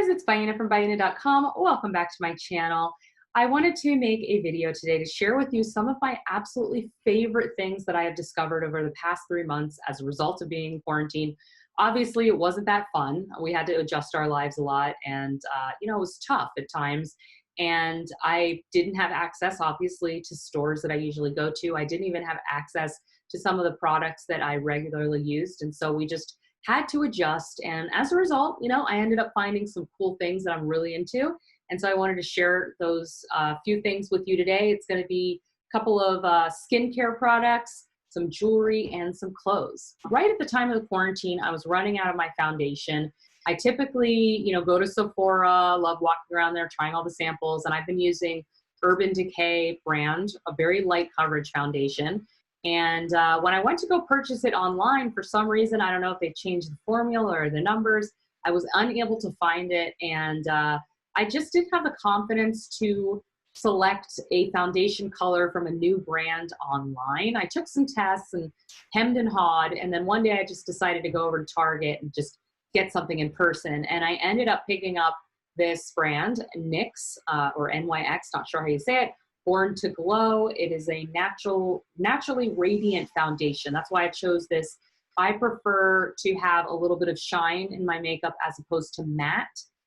guys, it's Baiyina from Baiyina.com. Welcome back to my channel. I wanted to make a video today to share with you some of my absolutely favorite things that I have discovered over the past 3 months as a result of being in quarantine. Obviously, it wasn't that fun. We had to adjust our lives a lot, and it was tough at times. And I didn't have access, obviously, to stores that I usually go to. I didn't even have access to some of the products that I regularly used. And so we just had to adjust. And as a result, I ended up finding some cool things that I'm really into. And so I wanted to share those few things with you today. It's going to be a couple of skincare products, some jewelry, and some clothes. Right at the time of the quarantine, I was running out of my foundation. I typically, go to Sephora, love walking around there, trying all the samples. And I've been using Urban Decay brand, a very light coverage foundation. And when I went to go purchase it online, for some reason, I don't know if they changed the formula or the numbers, I was unable to find it. And I just didn't have the confidence to select a foundation color from a new brand online. I took some tests and hemmed and hawed. And then one day I just decided to go over to Target and just get something in person. And I ended up picking up this brand, NYX, or NYX, not sure how you say it. Born to Glow. It is a naturally radiant foundation. That's why I chose this. I prefer to have a little bit of shine in my makeup as opposed to matte.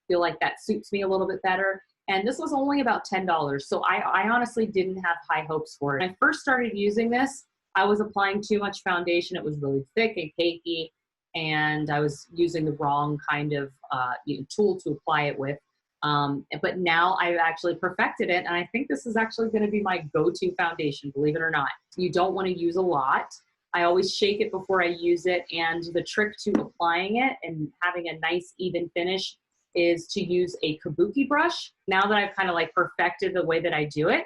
Feel like that suits me a little bit better. And this was only about $10. So I honestly didn't have high hopes for it. When I first started using this, I was applying too much foundation. It was really thick and cakey, and I was using the wrong kind of tool to apply it with. But now I've actually perfected it, and I think this is actually going to be my go-to foundation, believe it or not. You don't want to use a lot. I always shake it before I use it, and the trick to applying it and having a nice even finish is to use a kabuki brush. Now that I've kind of perfected the way that I do it,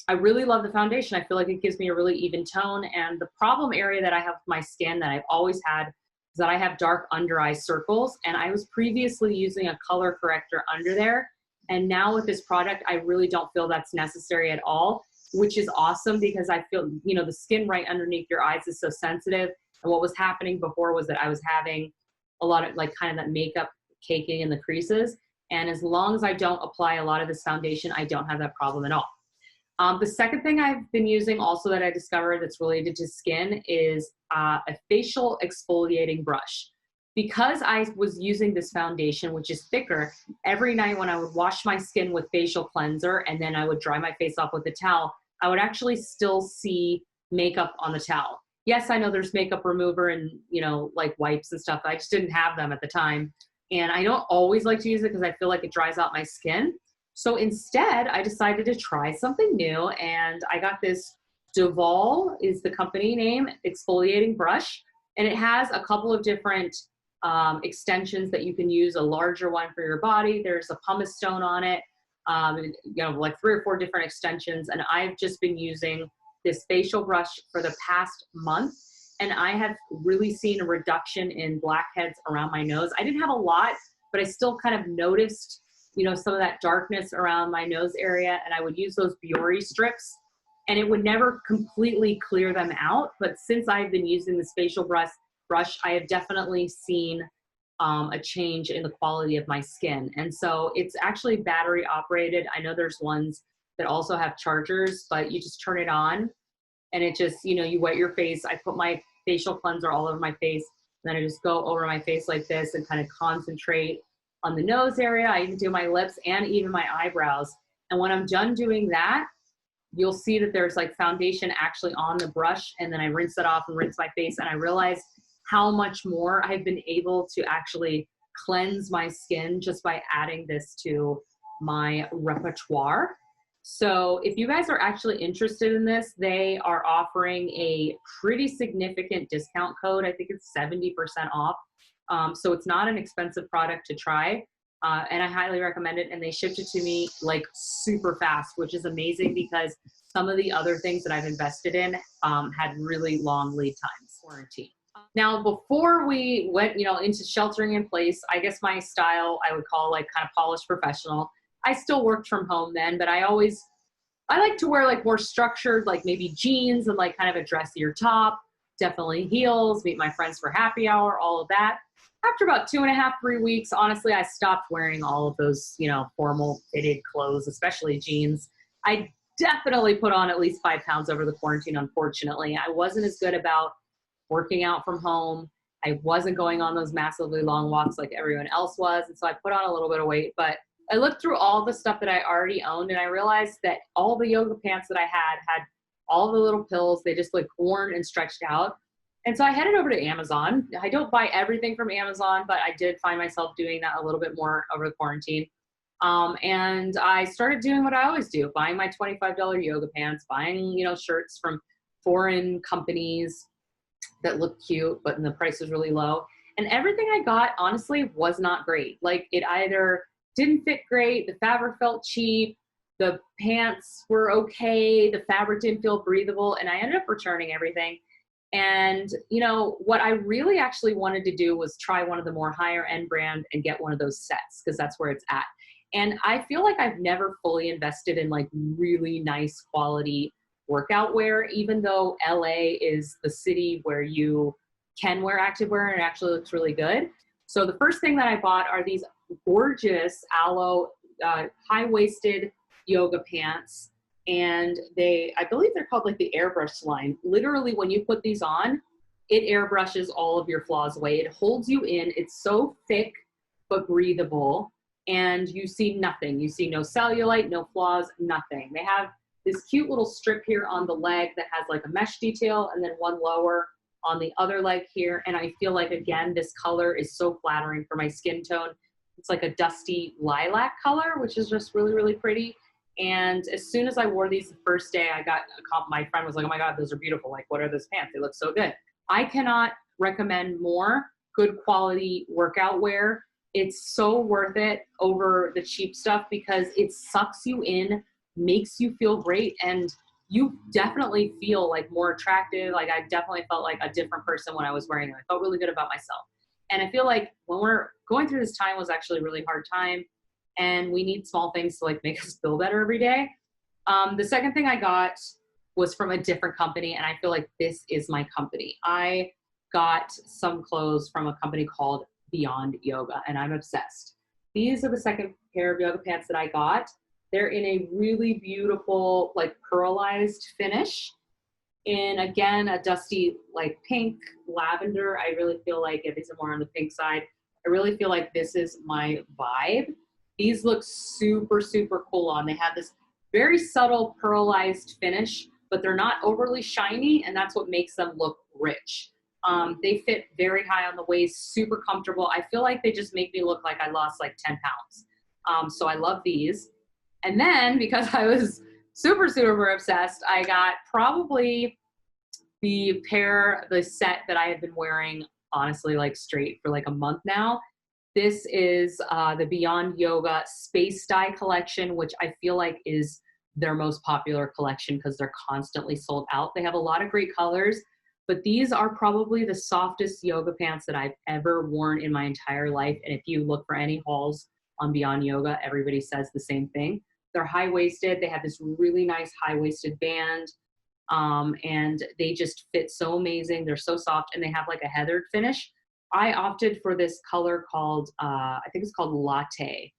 I really love the foundation. I feel like it gives me a really even tone, and the problem area that I have with my skin that I've always had is that I have dark under eye circles, and I was previously using a color corrector under there. And now with this product, I really don't feel that's necessary at all, which is awesome because I feel, the skin right underneath your eyes is so sensitive. And what was happening before was that I was having a lot of kind of that makeup caking in the creases. And as long as I don't apply a lot of this foundation, I don't have that problem at all. The second thing I've been using also that I discovered that's related to skin is a facial exfoliating brush. Because I was using this foundation, which is thicker, every night when I would wash my skin with facial cleanser and then I would dry my face off with a towel, I would actually still see makeup on the towel. Yes, I know there's makeup remover and, wipes and stuff. I just didn't have them at the time. And I don't always like to use it because I feel like it dries out my skin. So instead, I decided to try something new, and I got this Duvolle is the company name, exfoliating brush, and it has a couple of different extensions that you can use, a larger one for your body. There's a pumice stone on it, 3 or 4 different extensions, and I've just been using this facial brush for the past month, and I have really seen a reduction in blackheads around my nose. I didn't have a lot, but I still kind of noticed some of that darkness around my nose area, and I would use those Biore strips, and it would never completely clear them out. But since I've been using this facial brush, I have definitely seen a change in the quality of my skin. And so it's actually battery operated. I know there's ones that also have chargers, but you just turn it on, and it just, you wet your face. I put my facial cleanser all over my face, and then I just go over my face like this and kind of concentrate on the nose area. I even do my lips and even my eyebrows. And when I'm done doing that, you'll see that there's foundation actually on the brush, and then I rinse it off and rinse my face, and I realize how much more I've been able to actually cleanse my skin just by adding this to my repertoire. So if you guys are actually interested in this, they are offering a pretty significant discount code. I think it's 70% off. So it's not an expensive product to try, and I highly recommend it. And they shipped it to me super fast, which is amazing because some of the other things that I've invested in had really long lead times. Quarantine. Now, before we went, into sheltering in place, I guess my style I would call kind of polished professional. I still worked from home then, but I like to wear more structured, maybe jeans and kind of a dressier top. definitely heels, meet my friends for happy hour, all of that. After about 2.5, 3 weeks, honestly, I stopped wearing all of those, you know, formal fitted clothes, especially jeans. I definitely put on at least 5 pounds over the quarantine, unfortunately. I wasn't as good about working out from home. I wasn't going on those massively long walks like everyone else was. And so I put on a little bit of weight, but I looked through all the stuff that I already owned and I realized that all the yoga pants that I had all the little pills. They just like worn and stretched out. And so I headed over to Amazon. I don't buy everything from Amazon, but I did find myself doing that a little bit more over the quarantine. And I started doing what I always do, buying my $25 yoga pants, buying, you know, shirts from foreign companies that look cute, but the price was really low. And everything I got, honestly, was not great. Like it either didn't fit great, the fabric felt cheap, the pants were okay, the fabric didn't feel breathable, and I ended up returning everything. And, you know, what I really actually wanted to do was try one of the more higher end brand and get one of those sets because that's where it's at. And I feel like I've never fully invested in like really nice quality workout wear, even though LA is the city where you can wear activewear and it actually looks really good. So the first thing that I bought are these gorgeous aloe high-waisted yoga pants. And I believe they're called like the airbrush line. Literally when you put these on, it airbrushes all of your flaws away. It holds you in. It's so thick, but breathable. And you see nothing. You see no cellulite, no flaws, nothing. They have this cute little strip here on the leg that has like a mesh detail and then one lower on the other leg here. And I feel like, again, this color is so flattering for my skin tone. It's like a dusty lilac color, which is just really, really pretty. And as soon as I wore these the first day, my friend was like, oh my God, those are beautiful. Like, what are those pants? They look so good. I cannot recommend more good quality workout wear. It's so worth it over the cheap stuff because it sucks you in, makes you feel great, and you definitely feel like more attractive. Like I definitely felt like a different person when I was wearing them. I felt really good about myself. And I feel like when we're going through this time was actually a really hard time and we need small things to like make us feel better every day. The second thing I got was from a different company and I feel like this is my company. I got some clothes from a company called Beyond Yoga and I'm obsessed. These are the second pair of yoga pants that I got. They're in a really beautiful, like pearlized finish. In again, a dusty, like pink lavender. I really feel like if it's more on the pink side, I really feel like this is my vibe. These look super, super cool on. They have this very subtle pearlized finish, but they're not overly shiny, and that's what makes them look rich. They fit very high on the waist, super comfortable. I feel like they just make me look like I lost like 10 pounds. So I love these. And then because I was super, super obsessed, I got probably the set that I have been wearing, honestly, like straight for like a month now. This is the Beyond Yoga Space Dye collection, which I feel like is their most popular collection because they're constantly sold out. They have a lot of great colors, but these are probably the softest yoga pants that I've ever worn in my entire life. And if you look for any hauls on Beyond Yoga, everybody says the same thing. They're high-waisted. They have this really nice high-waisted band, and they just fit so amazing. They're so soft, and they have like a heathered finish. I opted for this color called, I think it's called Latte,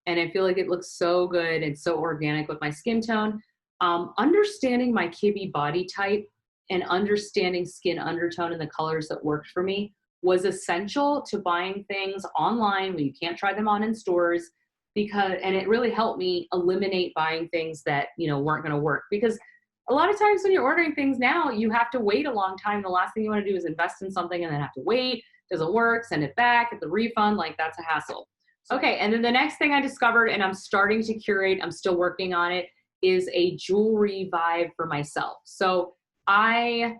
and I feel like it looks so good and so organic with my skin tone. Understanding my Kibbe body type and understanding skin undertone and the colors that worked for me was essential to buying things online when you can't try them on in stores. And it really helped me eliminate buying things that, you know, weren't going to work, because a lot of times when you're ordering things now, you have to wait a long time. The last thing you want to do is invest in something and then have to wait. Doesn't work, send it back, get the refund. Like, that's a hassle. Okay. And then the next thing I discovered, and I'm starting to curate, I'm still working on it, is a jewelry vibe for myself. So I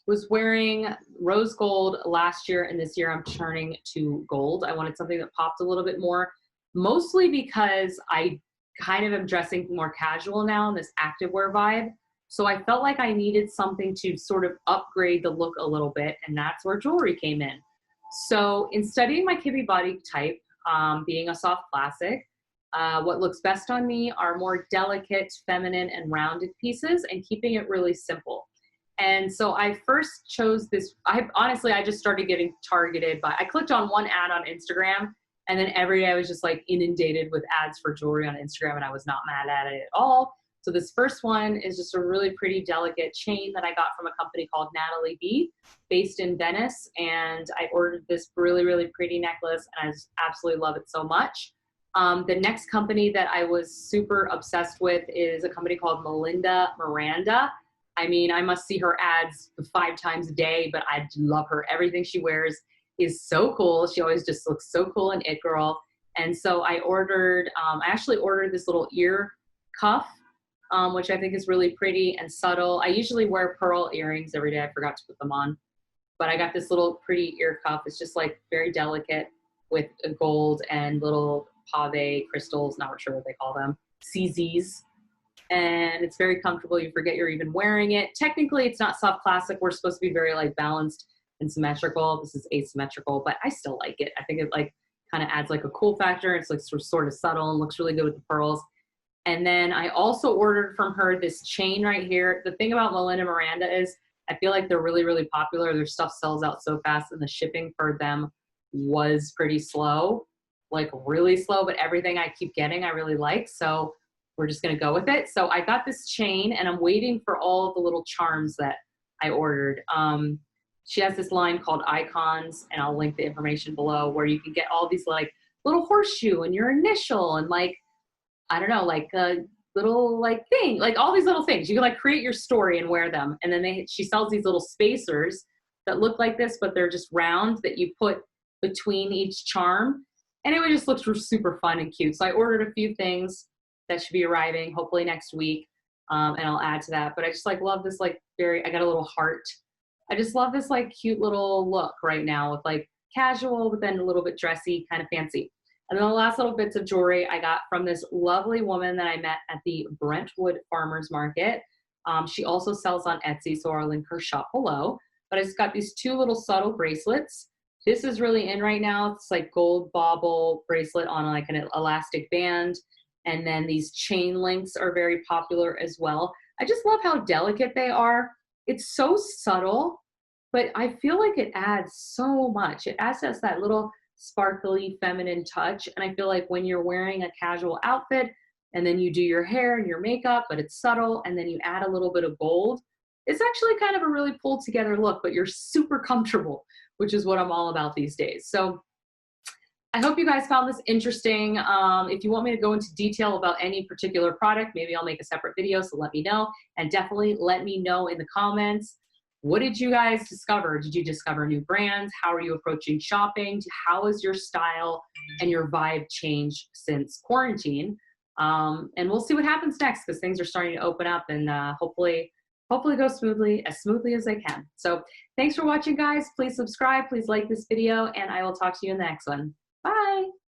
was wearing rose gold last year, and this year I'm turning to gold. I wanted something that popped a little bit more, mostly because I kind of am dressing more casual now in this activewear vibe. So I felt like I needed something to sort of upgrade the look a little bit, and that's where jewelry came in. So in studying my Kibbe body type, being a soft classic, what looks best on me are more delicate, feminine, and rounded pieces, and keeping it really simple. And so I first chose this, I just started getting targeted by, I clicked on one ad on Instagram, and then every day I was just like inundated with ads for jewelry on Instagram, and I was not mad at it at all. So this first one is just a really pretty delicate chain that I got from a company called Natalie B, based in Venice. And I ordered this really, really pretty necklace, and I just absolutely love it so much. The next company that I was super obsessed with is a company called Melinda Miranda. I mean, I must see her ads 5 times a day, but I love her. Everything she wears is so cool. She always just looks so cool in It Girl. And so I ordered, I actually ordered this little ear cuff, which I think is really pretty and subtle. I usually wear pearl earrings every day. I forgot to put them on. But I got this little pretty ear cuff. It's just like very delicate with gold and little pave crystals, not sure what they call them, CZs. And it's very comfortable. You forget you're even wearing it. Technically, it's not soft plastic. We're supposed to be very like balanced and symmetrical. This is asymmetrical, but I still like it. I think it like kind of adds like a cool factor. It's like sort of subtle and looks really good with the pearls. And then I also ordered from her this chain right here. The thing about Melinda Miranda is I feel like they're really, really popular. Their stuff sells out so fast, and the shipping for them was pretty slow, like really slow, but everything I keep getting I really like. So we're just gonna go with it. So I got this chain, and I'm waiting for all the little charms that I ordered. She has this line called Icons, and I'll link the information below, where you can get all these like little horseshoe and your initial and like, I don't know, like a little like thing, like all these little things. You can like create your story and wear them. And then she sells these little spacers that look like this, but they're just round that you put between each charm. And it just looks super fun and cute. So I ordered a few things that should be arriving hopefully next week. And I'll add to that. But I just like love this like I got a little heart. I just love this like cute little look right now with like casual, but then a little bit dressy, kind of fancy. And then the last little bits of jewelry I got from this lovely woman that I met at the Brentwood Farmers Market. She also sells on Etsy, so I'll link her shop below. But I just got these 2 little subtle bracelets. This is really in right now. It's like gold bauble bracelet on like an elastic band. And then these chain links are very popular as well. I just love how delicate they are. It's so subtle, but I feel like it adds so much. It adds us that little sparkly feminine touch. And I feel like when you're wearing a casual outfit and then you do your hair and your makeup, but it's subtle, and then you add a little bit of gold, it's actually kind of a really pulled together look, but you're super comfortable, which is what I'm all about these days. So I hope you guys found this interesting. If you want me to go into detail about any particular product, maybe I'll make a separate video, so let me know. And definitely let me know in the comments, what did you guys discover? Did you discover new brands? How are you approaching shopping? How has your style and your vibe changed since quarantine? And we'll see what happens next, because things are starting to open up, and hopefully go smoothly as they can. So thanks for watching, guys. Please subscribe, please like this video, and I will talk to you in the next one. Bye.